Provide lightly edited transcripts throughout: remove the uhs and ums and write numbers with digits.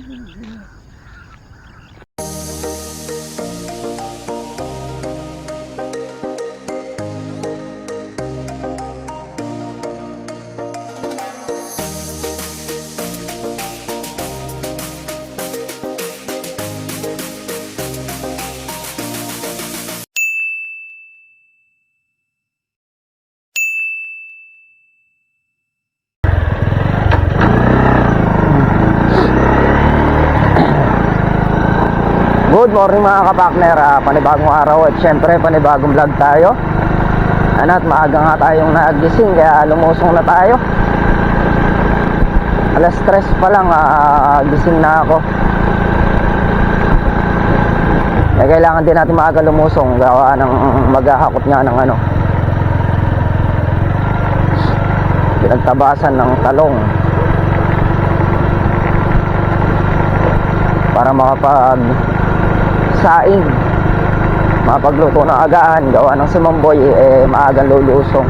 Good morning mga kapakner, panibagong araw at syempre panibagong vlog tayo. At maaga nga tayong nagising kaya lumusong na tayo. Alas 3 pa lang, gising na ako. Kaya kailangan din natin maaga lumusong gawa ng maghahakot nga ng pinagtabasan ng talong para saing, mapagluto ng agaan gawa ng si Mamboy maagang lulusong.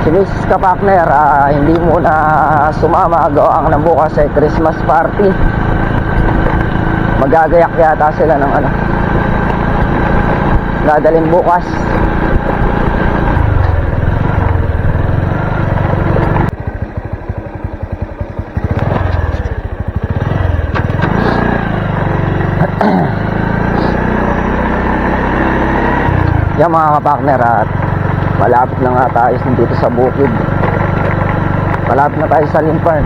Si Mrs. Kapakner hindi muna sumama gawa ng bukas Christmas party. Magagayak yata sila ng dadalhin bukas. Yan mga kapakner, at malapit na nga tayo dito sa bukid. Malapit na tayo sa Limpan.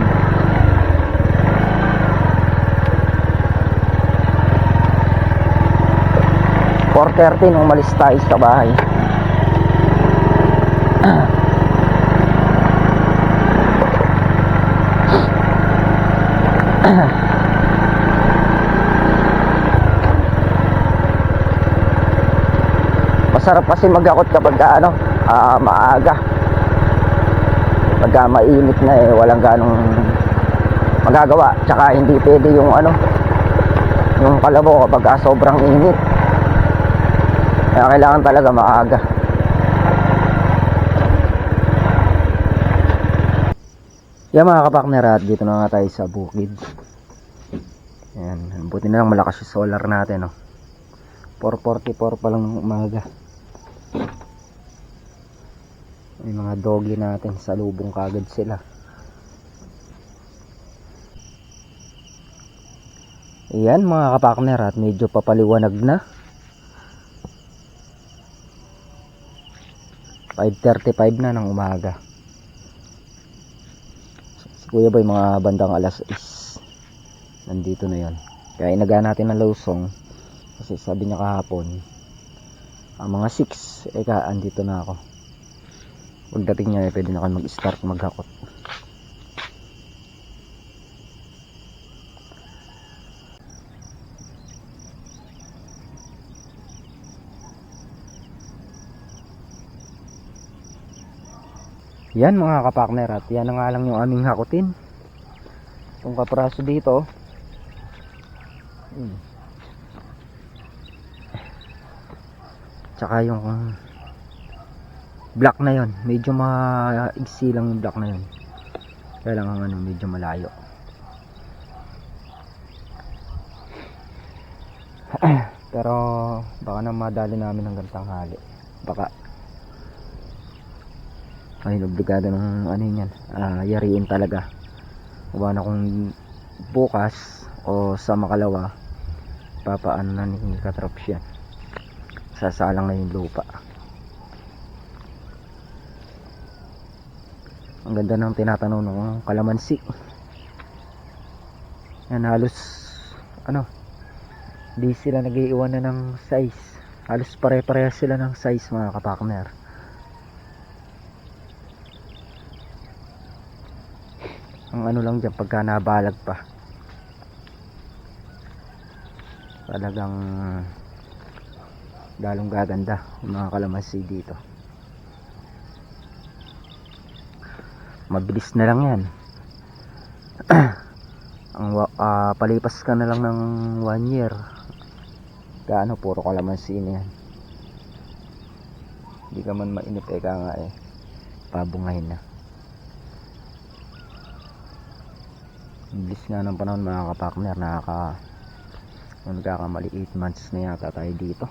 (4:30) nung umalis tayo sa bahay. Masarap kasi magakot kapag maaga. Pagka mainit na walang ganong magagawa. Tsaka hindi pwede yung yung kalabaw kapag sobrang init. Kaya kailangan talaga maaga. Yan mga kapakner, at dito na nga tayo sa bukid. Ayan, buti na lang malakas yung solar natin 4:44 pa lang ng umaga. May mga doggy natin sa lubong kagad sila. Ayan mga kapakner, at medyo papaliwanag na. 5:35 na ng umaga. Si Kuya Boy mga bandang alas 6 nandito na yon. Kaya inaga natin ng lusong kasi sabi niya kahapon mga 6 andito na ako. Pagdating niya pwede na kayo mag-start maghakot. Yan mga kapakner, at yan na nga lang yung aming hakutin. Itong kapraso dito tsaka yung black na yon, medyo maigsi lang yung black na yon. Kaya lang medyo malayo. Pero baka na madali namin hanggang tanghali. Baka ay obligado ng yan, yariin talaga. Baka na kung bukas o sa makalawa papaan na ni Katrops yan. Sasalang na yung lupa. Ang ganda ng tinatanaw ng kalamansi. Yan halos di sila nag-iiwan na ng size. Halos pare-parehas sila ng size mga kapakner. Ang lang dyan pagka nabalag pa, talagang lalong gaganda yung mga kalamansi dito. Mabilis na lang yan. Palipas ka na lang ng 1 year, puro kalamansi na yan. Hindi ka man mainip nga pabungahin na. bilis nga ng panahon mga kapakner. Nagkakamali 8 months na yata tayo dito.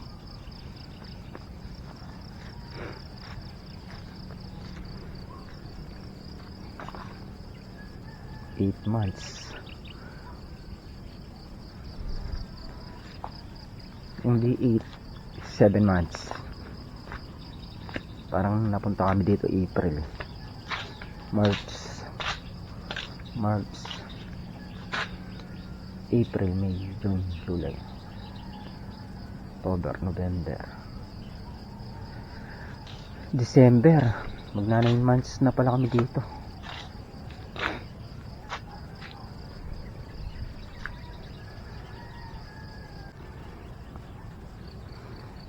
Hindi 7 months. Parang napunta kami dito April, March, April, May, June, July, October, November, December. Magna 9 months na pala kami dito.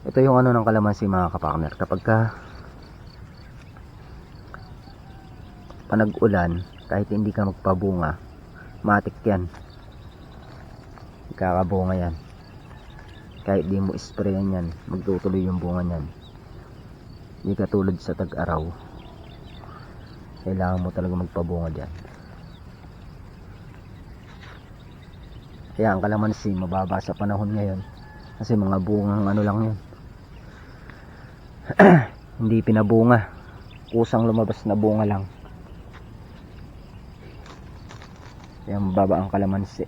Ito yung ano ng kalamansi mga kapakner. Kapag panag-ulan, kahit hindi ka magpabunga, matik yan, kakabunga yan. Kahit di mo sprayan yan, magtutuloy yung bunga yan. Hindi katulad sa tag-araw, kailangan mo talaga magpabunga dyan. Kaya ang kalamansi mababa sa panahon ngayon kasi mga bungang ano lang yun. Hindi pinabunga, kusang lumabas na bunga lang. Kaya mababa ang kalamansi.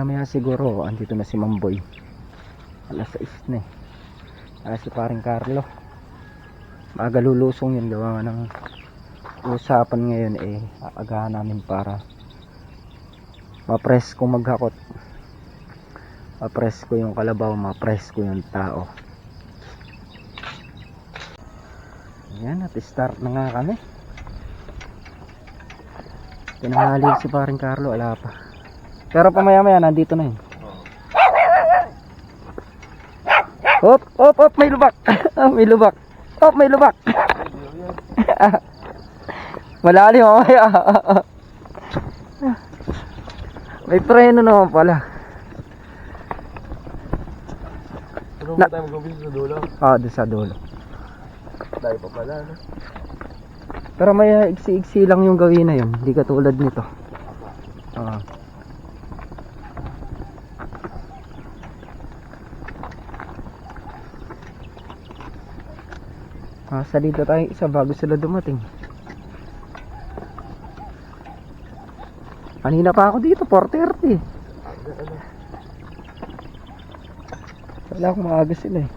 Maya siguro andito na si Mamboy. Alas 6 na eh. Si paring Carlo maaga lulusong yun. Gawa nga ng usapan ngayon aagahan namin para ma-press ko maghakot, ma-press ko yung kalabaw, ma-press ko yung tao. Yan, at start na nga kami. Tinanghali si paring Carlo, ala pa. Pero pamaya nandito na yun. Hop, may lubak. May lubak. May lubak. Malalim mamaya. May preno naman pala. Ano ba tayo mag-umpisa sa dulo? Doon sa dulo. Dahil pa pala, no? Pero may iksi-iksi lang yung gawin na yun. Hindi katulad nito. Salita tayo isa bago sila dumating. Kanina pa ako dito, 4:30. Wala akong maaga sila eh.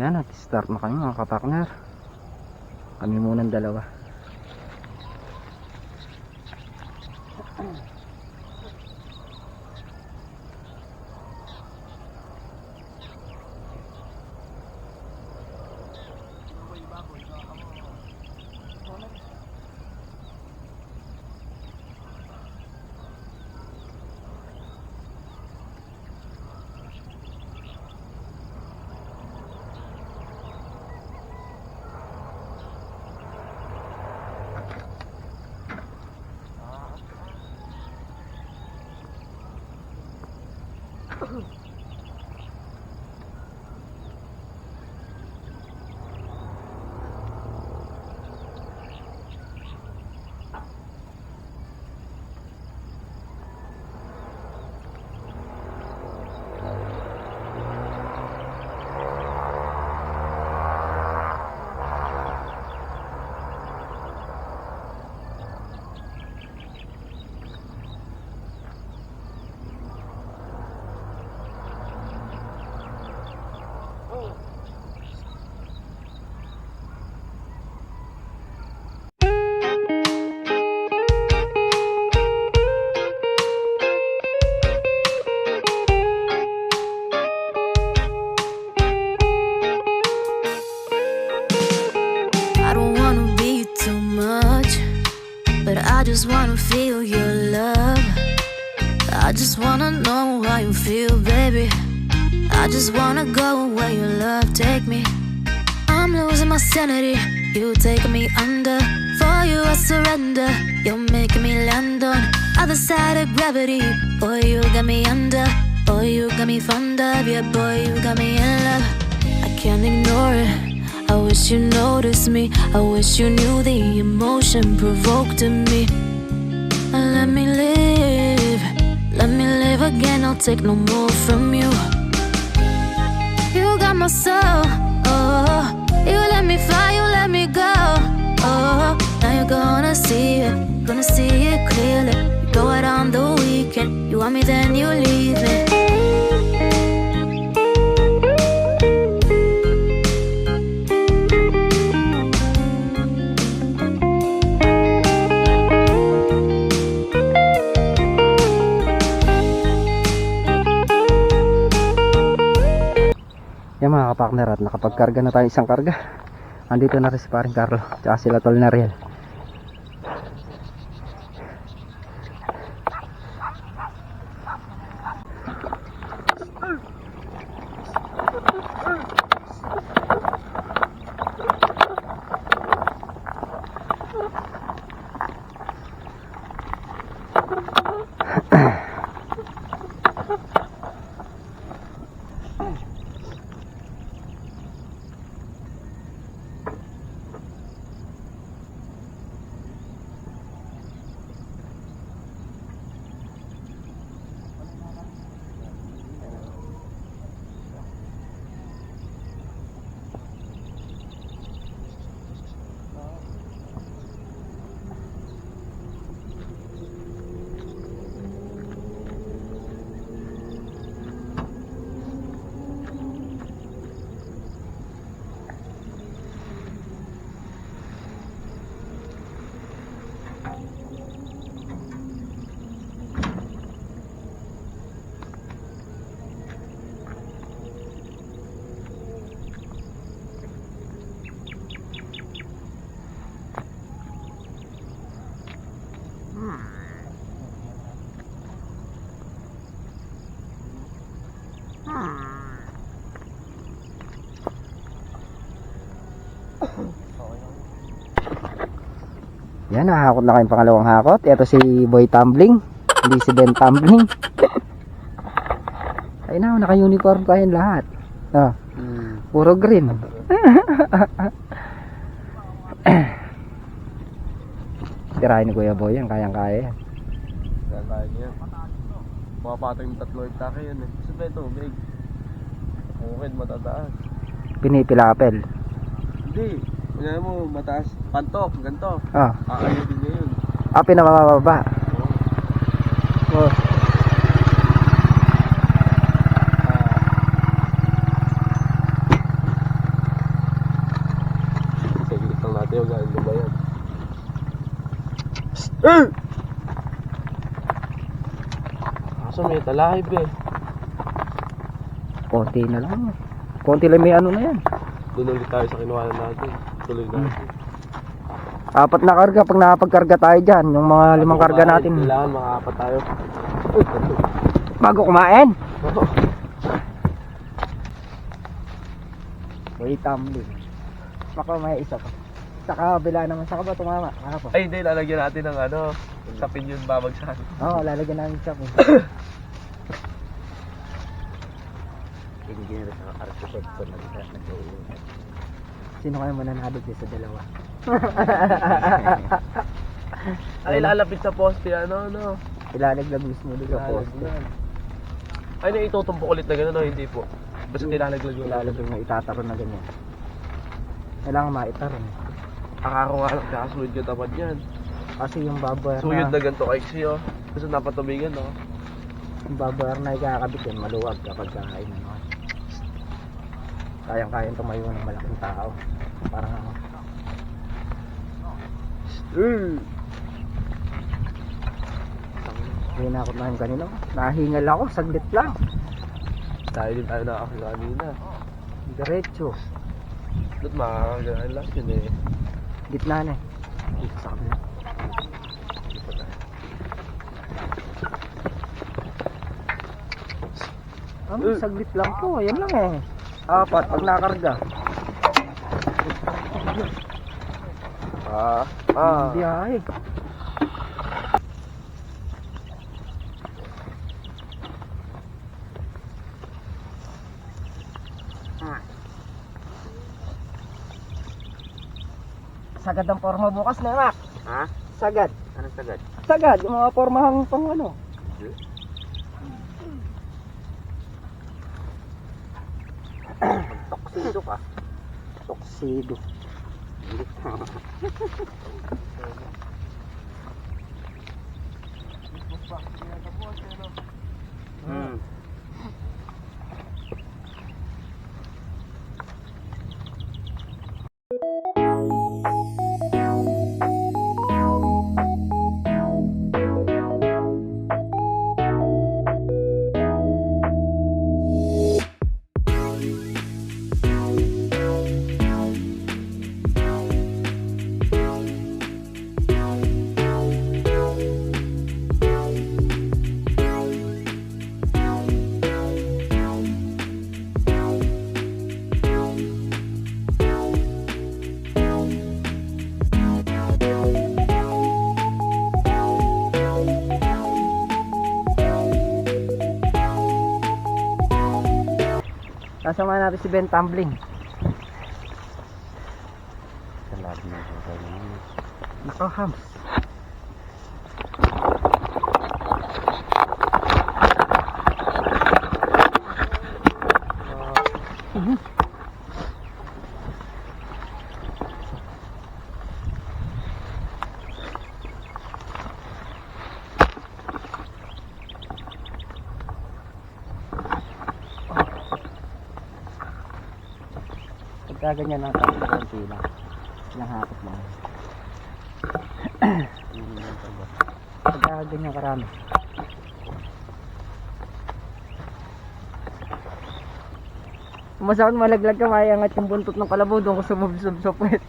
Yan, at start na kami mga kapakner. Kami munang dalawa. I just wanna feel your love. I just wanna know how you feel, baby. I just wanna go where your love take me. I'm losing my sanity, you taking me under. For you I surrender, you're making me land on other side of gravity. Boy, you got me under. Boy, you got me fond of. Yeah, boy, you got me in love. I can't ignore it. I wish you noticed me. I wish you knew the emotion provoked in me. Let me live. Let me live again. I'll take no more from you. You got my soul. Oh, you let me fly. You let me go. Oh, now you're gonna see it. Gonna see it clearly. You go out on the weekend. You want me, then you leave me. Yan mga kapakner, at nakapagkarga na tayo isang karga. Andito na rin si paring Carlo tsaka sila tol na Riel. Yan, nakahakot na kayong pangalawang hakot. Ito si Boy Tumbling, hindi si Ben Tumbling. Ay na, naka-uniform kayong lahat. Oh, puro green. Tirahin ni Kuya Boy yan, kayang-kaya yan. Kaya niya. Makapatay yung 3 hectare yan eh. Kasi ba ito, big. Bukid matataas. Pinipilapel. Hindi. Kanya mo, mataas. Pantok, ganito. Ah, Aayodin niya yun. pinamababa. Oh. Saglit lang natin yung galing ba yan. Kaso may talahib eh. Konti na lang. Konti lang may ano na yan. Doon ulit tayo sa kinuha natin. Tuloy natin. 4 na karga pag nakapagkarga tayo dyan. Yung mga 5 karga natin. Kailangan makaapat tayo. Bago kumain. Boy Tumbling. Baka may isa pa. Sa kabila naman. Saka ba tumama? Kahapon. Ay hindi, lalagyan natin ng ano. Sapin yun babagsak. Oo, lalagyan namin siya po. Engineer sa architect na nag-uulong. Sino kaya mananalo din sa dalawa? Ay, lalapit sa poste, ano. Ilalaglag mismo doon sa poste. Ay, na itutumpok ulit na gano'n, no? Hindi po. Basta nilalaglag yun. Ilalaglag na itataron na ganyan. Kailangan maitaron. Akaro nga lang, kaya suyod yung tamad yan. Kasi yung baboy Suyod na na ganito kay siyo. Basta napatubigan, no? yung baboy na ikakabit yan, maluwag kapag kain. Ano. Kayang-kayang tumayo ng malaking tao. Parang ako. Hinakot na yung kanina. Nahingal ako, saglit lang. Dahil din tayo nakakagawa kanina. Diretso. Doon makakagawa last yun eh. Gitna na eh. Dito sa kabila. Saglit lang po. Yan lang eh. Apat pag nakarga. Biyahe. Sagad ang forma bukas na, Mac. Ha? Sagad. Anong sagad? Sagad, yung mga formahang pang ano. Toksido ka. Toksido. Hmm. Kasama natin si Ben Tumbling. Nako, hams. Pagka ganyan ang konti lang. Ilang hakot lang. Pagka ganyan karami. Masakit malaglag ka, mayangat yung buntot ng kalabaw doon ko sumubsob sa puwet.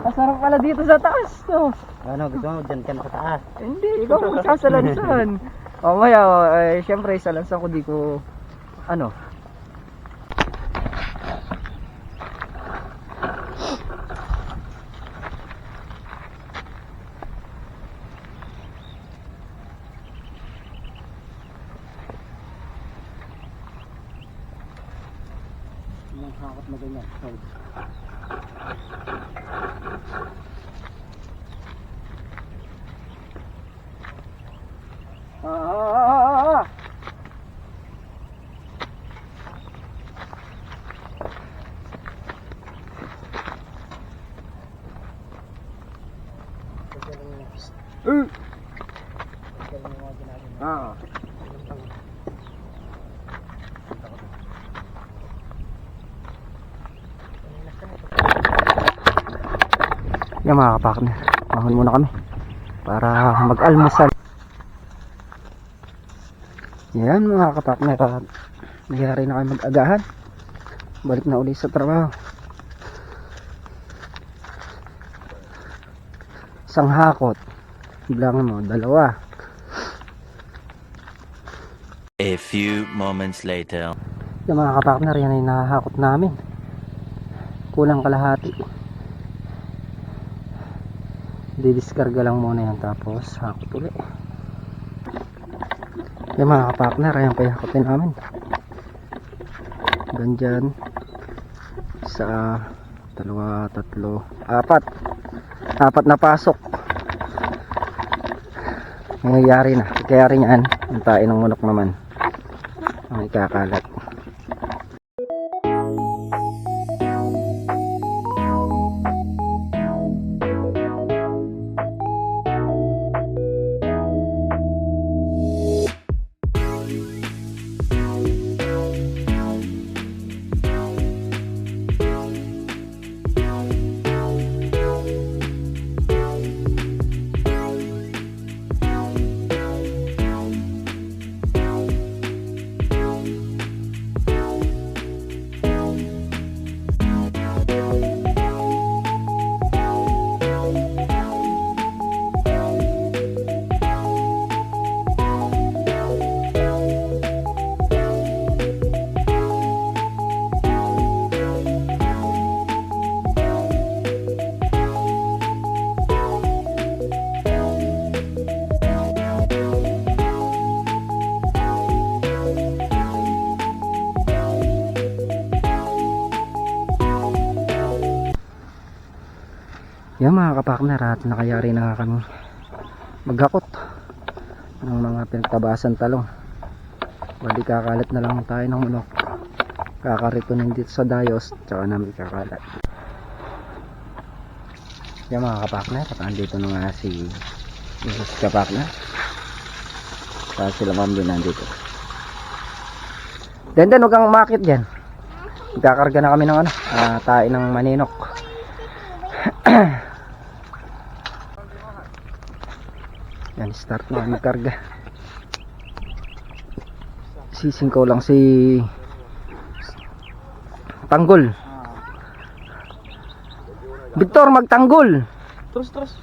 Masarap pala dito sa taas to. Ano, gusto mo dyan ka na sa taas? Hindi, ikaw magsasalansan. Mamaya, syempre salansan ko, di ko ano. Yung hakot na ganyan. Yan mga kapakner, mahon muna kami para mag-almusal. Yan mga kapakner, nagyari na kami mag-agahan. Balik na ulit sa trabaho. Isang hakot, bilangan mo, 2. A few moments later. Yung mga kapakner, yan ay nahakot namin. Kulang kalahati. Didiskarga lang muna yan, tapos hakot ulit. Yung mga kapakner, ayan pa hakotin namin. Ganyan. Isa, 2, 3, 4. 4 na pasok. Nangyayari na. Kayari niyan, antain ng munok naman ang ikakalat. Yan mga kapakner, at nakayari na nga kami maghakot ng mga pinagtabasan talong. Bali kakalat na lang tayo ng manok, kakaritunin dito sa dayos, tsaka namin kakalat. Yan mga kapakner, at andito na nga si Mrs. kapakner, saka sila mami nandito. Den, huwag kang umakit dyan. Magkakarga na kami ng tayo ng maninok. Yan, start na magkarga. Sisingkaw lang si Tanggol. Victor, magtanggol. Terus.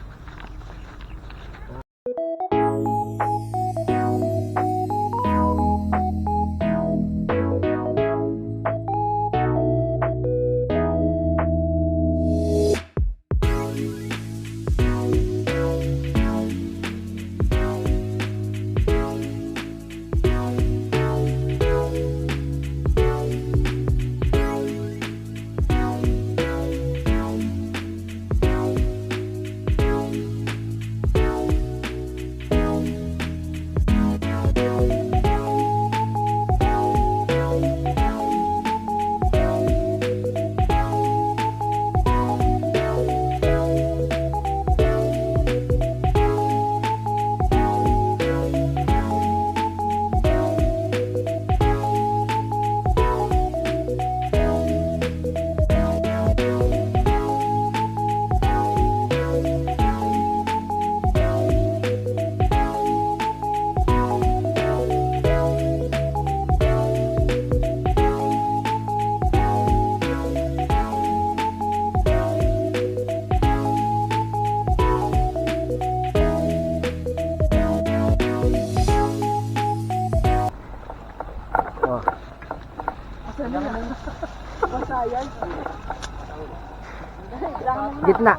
Gitna.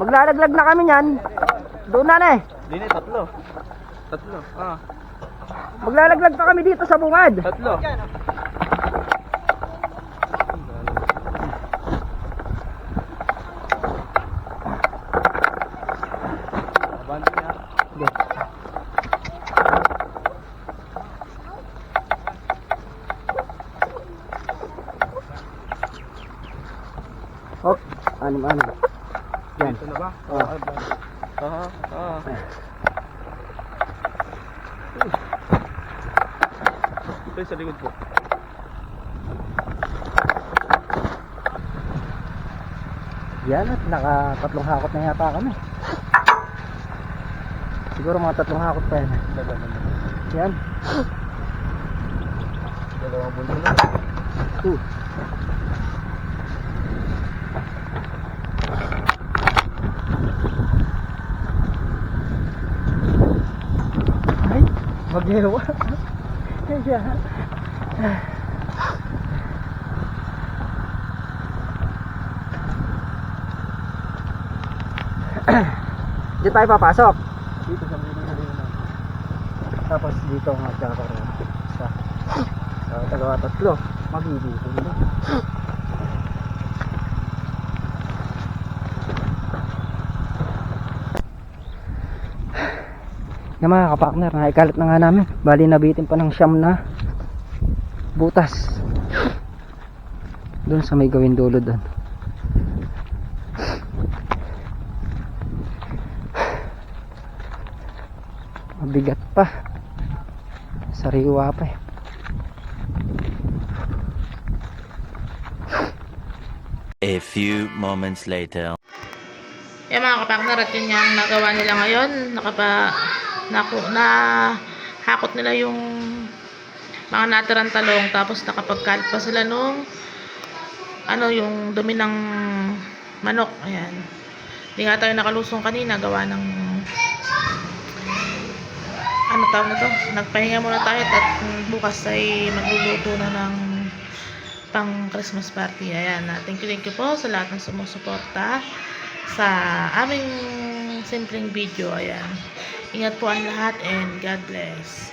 Maglalaglag na kami niyan. Doon na eh. Dini, tatlo. Maglalaglag pa kami dito sa bungad. Tatlo. Hop, anim. Yan. Ito na ba? Ito yung sa likod po. Yan, at naka-3 hakot na yata kami. Siguro mga 3 hakot pa yan. Yan. Dalawang bunto na. Ay, maghewa. Ayan. Dito tayo papasok. Dito sa middle na. Tapos dito magkakaroon sa dalawa tatlo magdidito dito. Yung mga kapakner, naikalat na nga namin. Bali nabitin pa ng siyam na butas doon sa may gawin dulo doon. Mabigat pa, sariwa pa eh. A few moments later. Yan mga kapakner, at yun yung nagawa nila ngayon. Nahakot nila yung mga natirang talong, tapos nakapagkalit pa sila nung yung dumi ng manok. Ayan. Hindi nga tayo nakalusong kanina, gawa ng tawag na to. Nagpahinga muna tayo at bukas ay magluluto na ng pang Christmas party. Ayan. Thank you po sa lahat ng sumusuporta sa aming simpleng video. Ayan. Ingat po ang lahat and God bless.